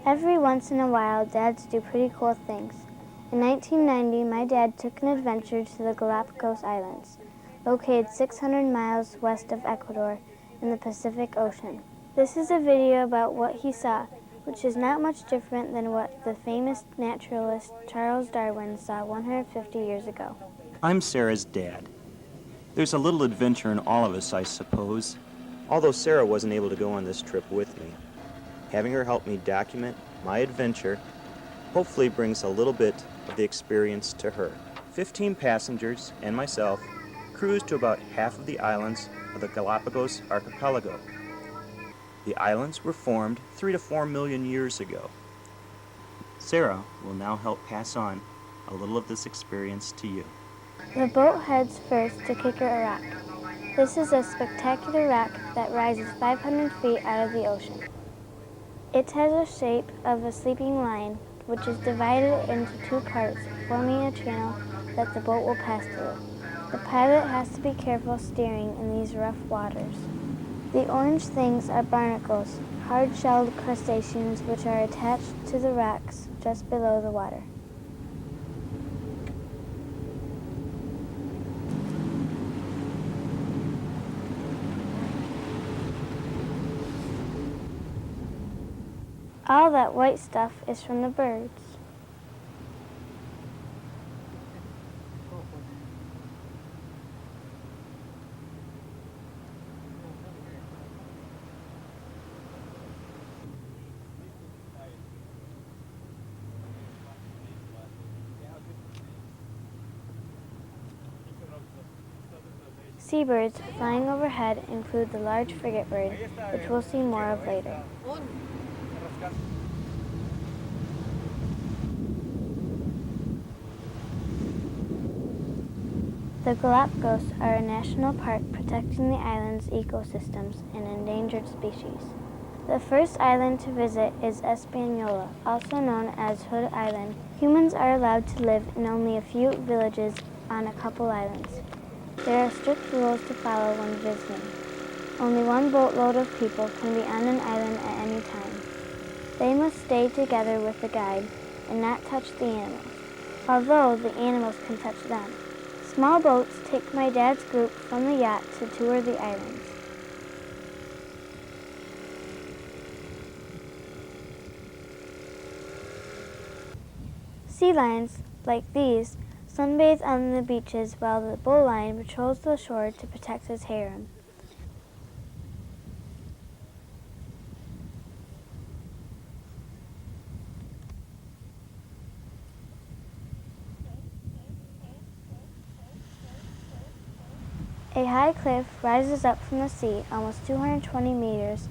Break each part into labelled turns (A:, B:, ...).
A: Every once in a while, dads do pretty cool things. In 1990, my dad took an adventure to the Galapagos Islands, located 600 miles west of Ecuador in the Pacific Ocean. This is a video about what he saw, which is not much different than what the famous naturalist Charles Darwin saw 150 years ago.
B: I'm Sarah's dad. There's a little adventure in all of us, I suppose, although Sarah wasn't able to go on this trip with me. Having her help me document my adventure hopefully brings a little bit of the experience to her. 15 passengers and myself cruised to about half of the islands of the Galapagos archipelago. The islands were formed 3 to 4 million years ago. Sarah will now help pass on a little of this experience to you.
A: The boat heads first to Kicker Rock. This is a spectacular rock that rises 500 feet out of the ocean. It has the shape of a sleeping lion, which is divided into 2 parts, forming a channel that the boat will pass through. The pilot has to be careful steering in these rough waters. The orange things are barnacles, hard-shelled crustaceans which are attached to the rocks just below the water. All that white stuff is from the birds. Seabirds flying overhead include the large frigate bird, which we'll see more of later. The Galapagos are a national park protecting the island's ecosystems and endangered species. The first island to visit is Hispaniola, also known as Hood Island. Humans are allowed to live in only a few villages on a couple islands. There are strict rules to follow when visiting. Only 1 boatload of people can be on an island at any time. They must stay together with the guide and not touch the animals, although the animals can touch them. Small boats take my dad's group from the yacht to tour the islands. Sea lions, like these, sunbathe on the beaches while the bull lion patrols the shore to protect his harem. A high cliff rises up from the sea almost 220 meters,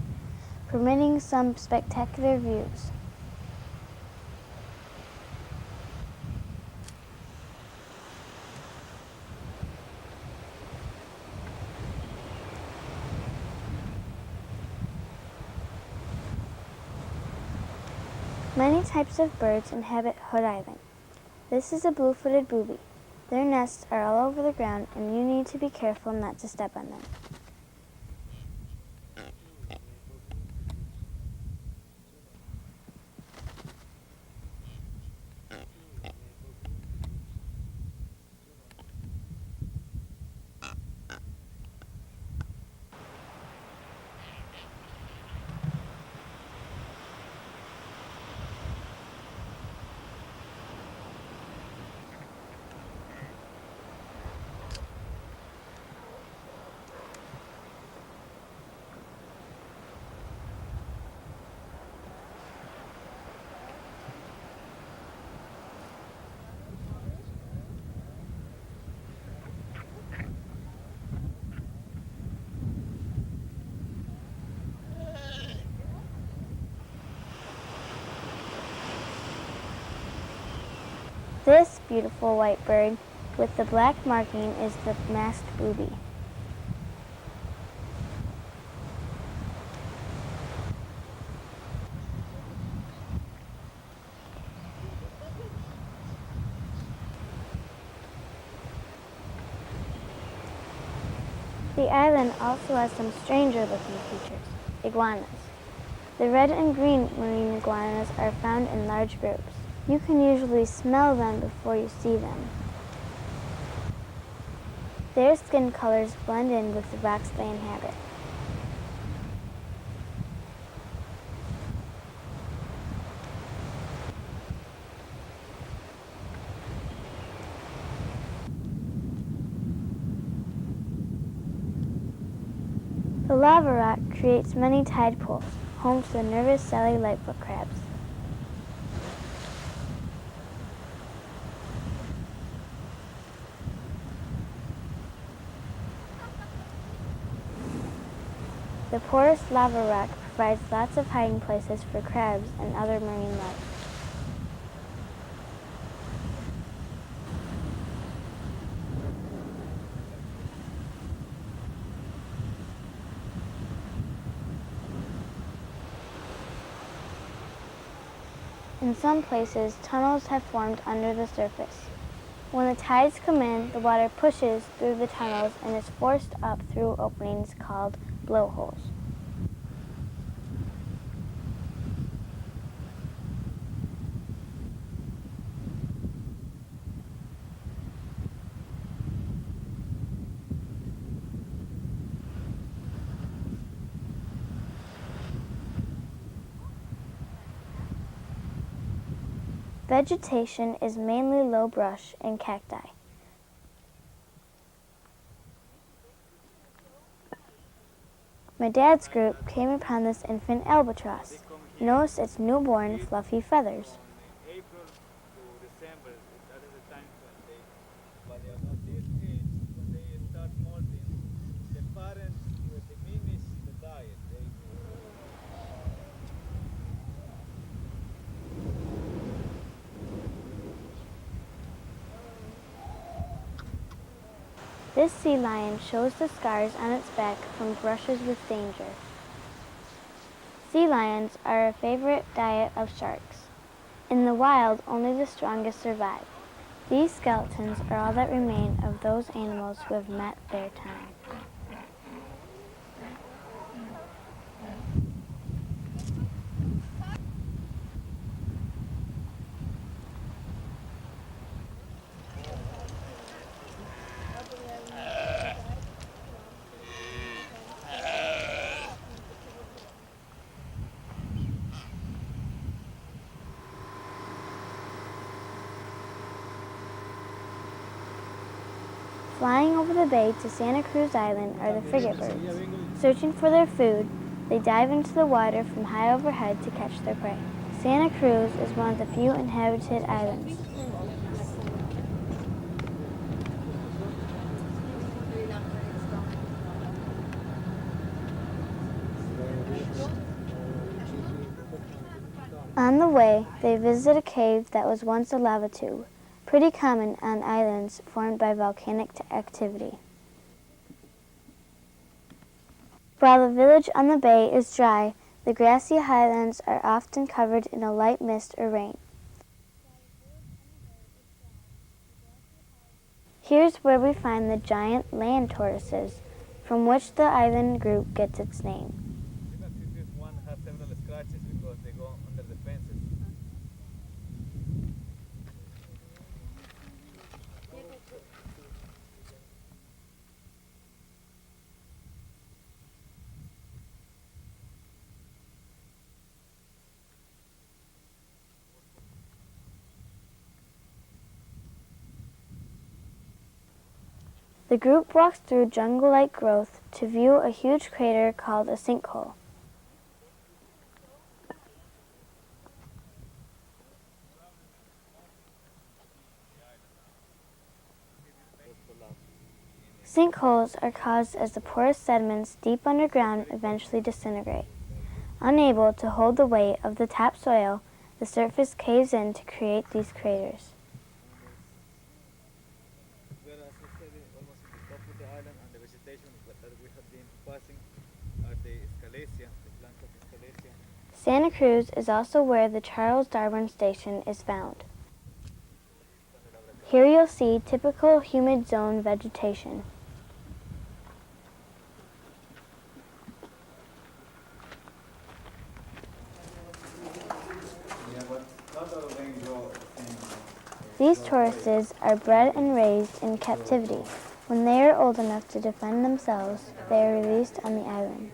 A: permitting some spectacular views. Many types of birds inhabit Hood Island. This is a blue-footed booby. Their nests are all over the ground, and you need to be careful not to step on them. This beautiful white bird with the black marking is the masked booby. The island also has some stranger-looking creatures, iguanas. The red and green marine iguanas are found in large groups. You can usually smell them before you see them. Their skin colors blend in with the rocks they inhabit. The lava rock creates many tide pools, home to the nervous Sally lightfoot crabs. The porous lava rock provides lots of hiding places for crabs and other marine life. In some places, tunnels have formed under the surface. When the tides come in, the water pushes through the tunnels and is forced up through openings called blowholes. Vegetation is mainly low brush and cacti. My dad's group came upon this infant albatross. Notice its newborn fluffy feathers.
C: April to December, that is the time when at this age, when they start molting, the parents will diminish the diet.
A: This sea lion shows the scars on its back from brushes with danger. Sea lions are a favorite diet of sharks. In the wild, only the strongest survive. These skeletons are all that remain of those animals who have met their time. Flying over the bay to Santa Cruz Island are the frigate birds. Searching for their food, they dive into the water from high overhead to catch their prey. Santa Cruz is one of the few inhabited islands. On the way, they visit a cave that was once a lava tube, pretty common on islands formed by volcanic activity. While the village on the bay is dry, the grassy highlands are often covered in a light mist or rain. Here's where we find the giant land tortoises, from which the island group gets its name.
C: This one has several scratches because they go under the fences.
A: The group walks through jungle-like growth to view a huge crater called a sinkhole. Sinkholes are caused as the porous sediments deep underground eventually disintegrate. Unable to hold the weight of the topsoil, the surface caves in to create these craters.
C: We are, as I said, almost at the top of the island, and the vegetation that we have been passing are the Scalesia, the plants of Scalesia.
A: Santa Cruz is also where the Charles Darwin Station is found. Here you'll see typical humid zone vegetation. These tortoises are bred and raised in captivity. When they are old enough to defend themselves, they are released on the island.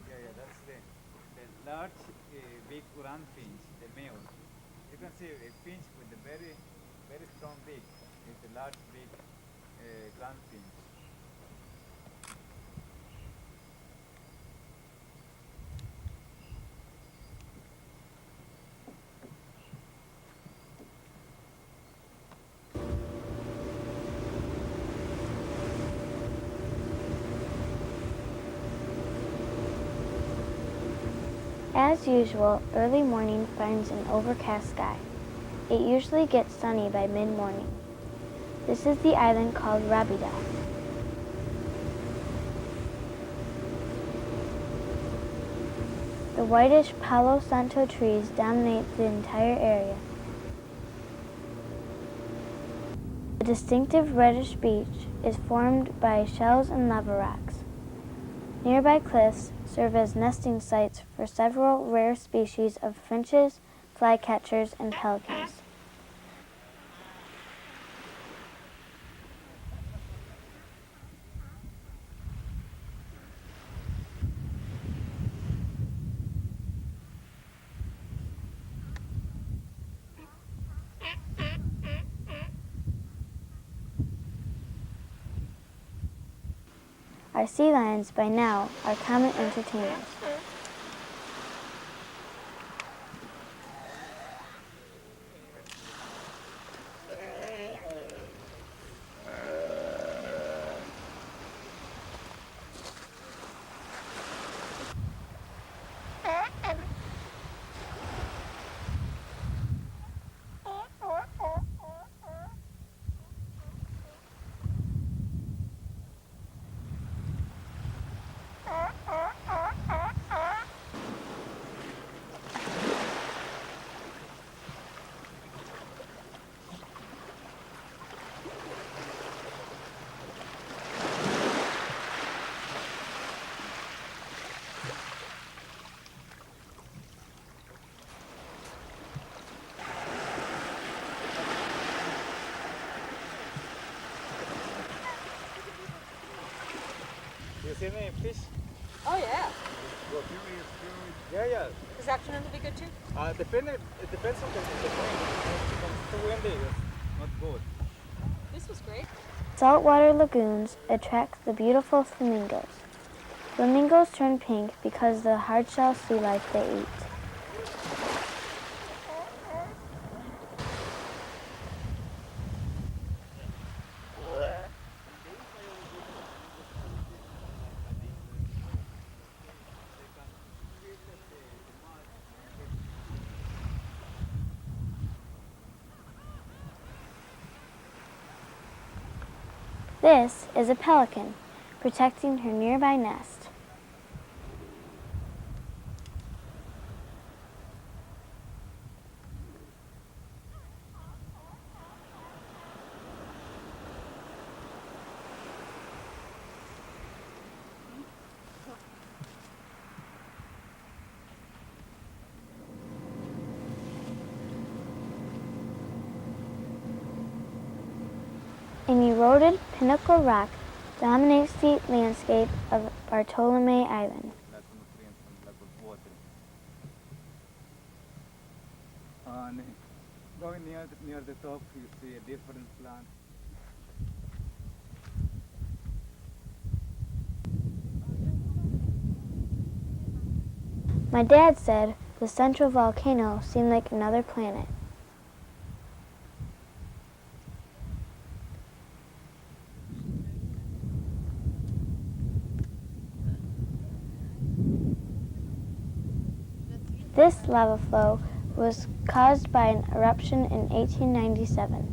C: Yeah, that's the large big grand finch, the male. You can see a finch with a very strong beak. It's a large big grand finch.
A: As usual, early morning finds an overcast sky. It usually gets sunny by mid-morning. This is the island called Rabida. The whitish Palo Santo trees dominate the entire area. The distinctive reddish beach is formed by shells and lava rocks. Nearby cliffs serve as nesting sites for several rare species of finches, flycatchers, and pelicans. Our sea lions by now are common entertainers.
C: You see any fish?
D: Oh yeah.
C: Yeah.
D: This afternoon will be good too.
C: It depends on the wind. If it's too windy, it's not good.
D: This was great.
A: Saltwater lagoons attract the beautiful flamingos. Flamingos turn pink because of the hardshell sea life they eat. This is a pelican, protecting her nearby nest. An eroded pinnacle rock dominates the landscape of Bartolome Island.
C: Lack of nutrients and lack of water. And going near the top, you see a different plant.
A: My dad said the central volcano seemed like another planet. This lava flow was caused by an eruption in 1897.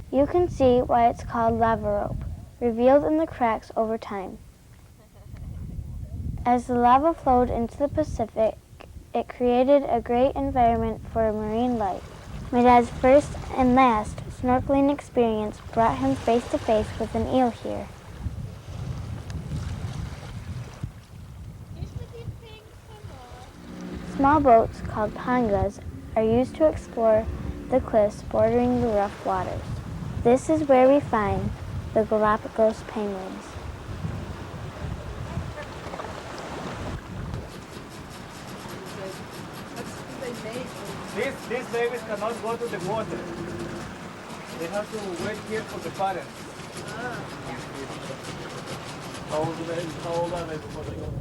A: You can see why it's called lava rope. revealed in the cracks over time. As the lava flowed into the Pacific, it created a great environment for marine life. Medad's first and last snorkeling experience brought him face to face with an eel here. Small boats called pangas are used to explore the cliffs bordering the rough waters. This is where we find the Galapagos penguins.
C: These babies cannot go to the water. They have to wait here for the parents.
E: How old are they before they go?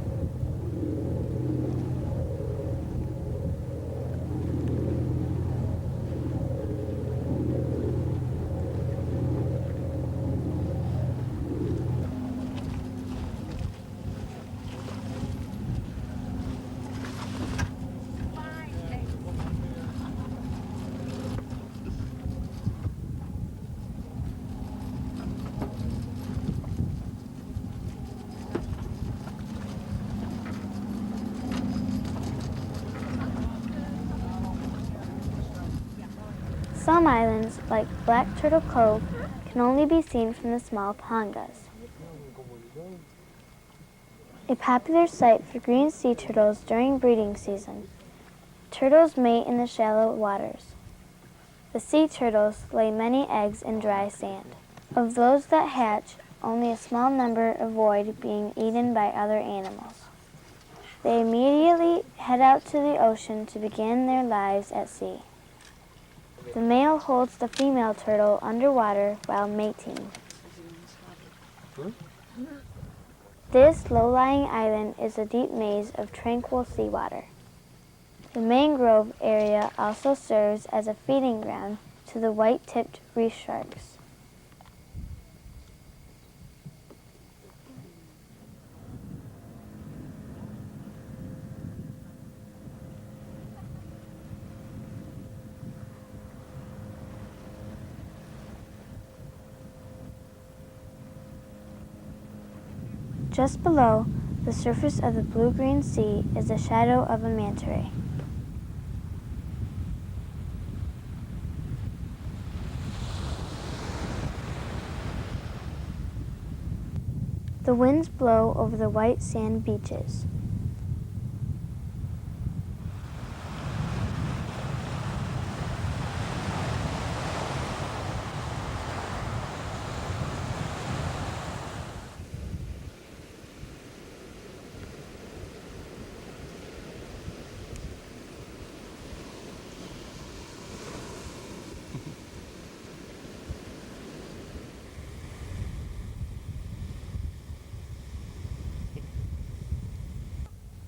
A: Some islands, like Black Turtle Cove, can only be seen from the small pangas. A popular site for green sea turtles during breeding season. Turtles mate in the shallow waters. The sea turtles lay many eggs in dry sand. Of those that hatch, only a small number avoid being eaten by other animals. They immediately head out to the ocean to begin their lives at sea. The male holds the female turtle underwater while mating. This low-lying island is a deep maze of tranquil seawater. The mangrove area also serves as a feeding ground to the white-tipped reef sharks. Just below the surface of the blue-green sea is the shadow of a manta ray. The winds blow over the white sand beaches.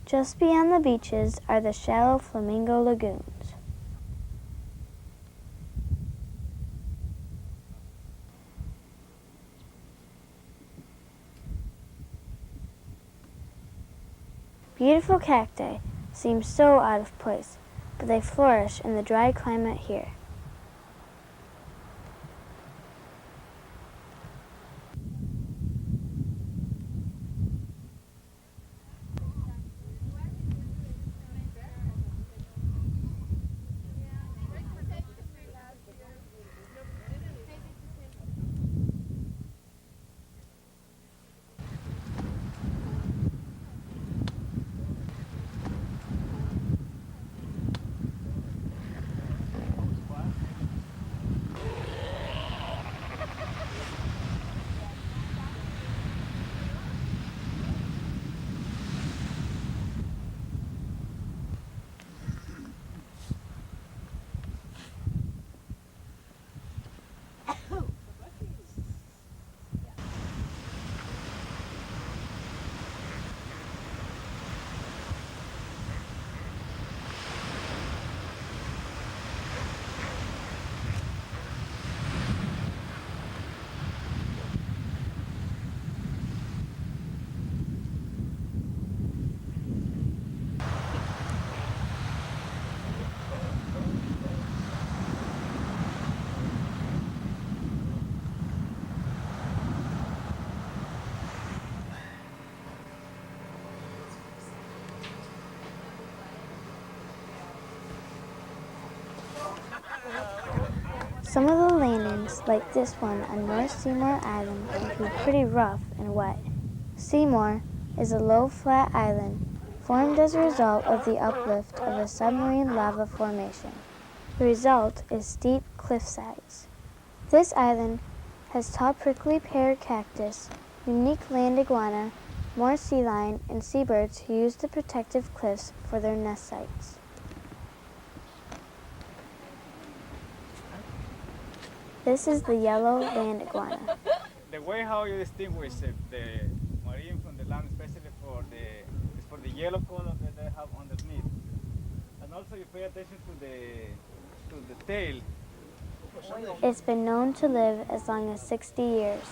A: Just beyond the beaches are the shallow flamingo lagoons. Beautiful cacti seem so out of place, but they flourish in the dry climate here. Some of the landings, like this one on North Seymour Island, can be pretty rough and wet. Seymour is a low, flat island formed as a result of the uplift of a submarine lava formation. The result is steep cliff sides. This island has tall prickly pear cactus, unique land iguana, more sea lion, and seabirds who use the protective cliffs for their nest sites. This is the yellow land iguana.
C: The way how you distinguish the marine from the land, especially for the yellow color that they have underneath, and also you pay attention to the tail.
A: It's been known to live as long as 60 years.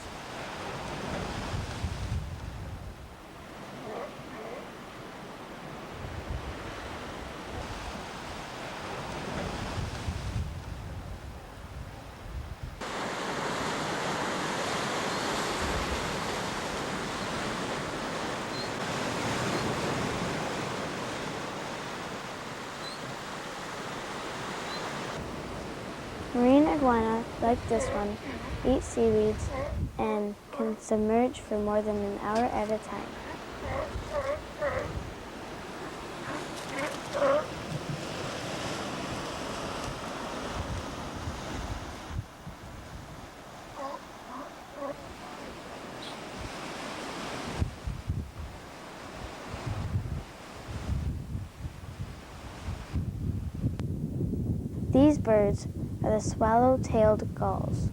A: Marine iguana, like this one, eat seaweeds and can submerge for more than an hour at a time. These birds are the swallow-tailed gulls.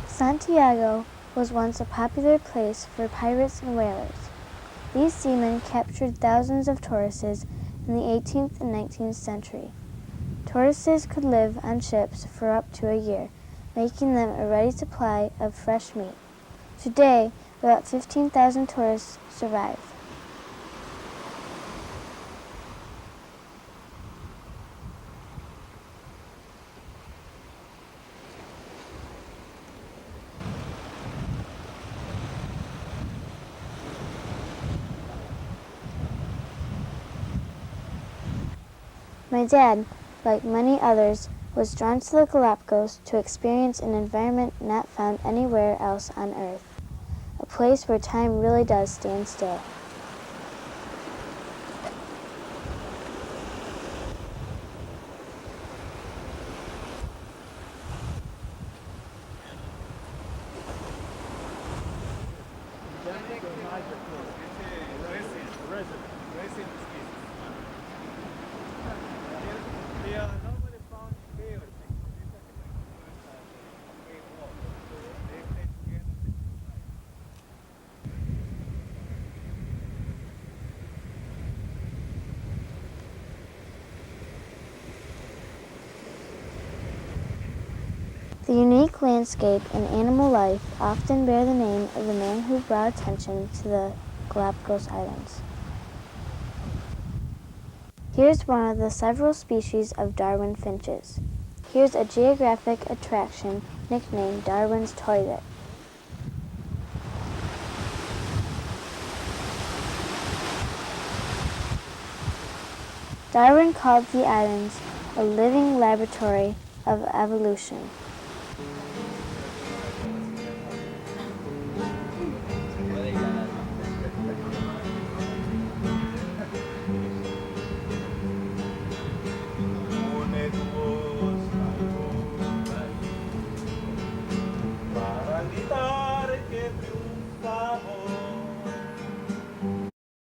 A: Santiago was once a popular place for pirates and whalers. These seamen captured thousands of tortoises in the 18th and 19th century. Tortoises could live on ships for up to a year, making them a ready supply of fresh meat. Today, about 15,000 tortoises survive. My dad, like many others, was drawn to the Galapagos to experience an environment not found anywhere else on Earth, a place where time really does stand still.
C: They are normally found in pairs.
A: The unique landscape and animal life often bear the name of the man who brought attention to the Galapagos Islands. Here's one of the several species of Darwin finches. Here's a geographic attraction nicknamed Darwin's Toilet. Darwin called the islands a living laboratory of evolution.
E: Para gritar que triunfamos.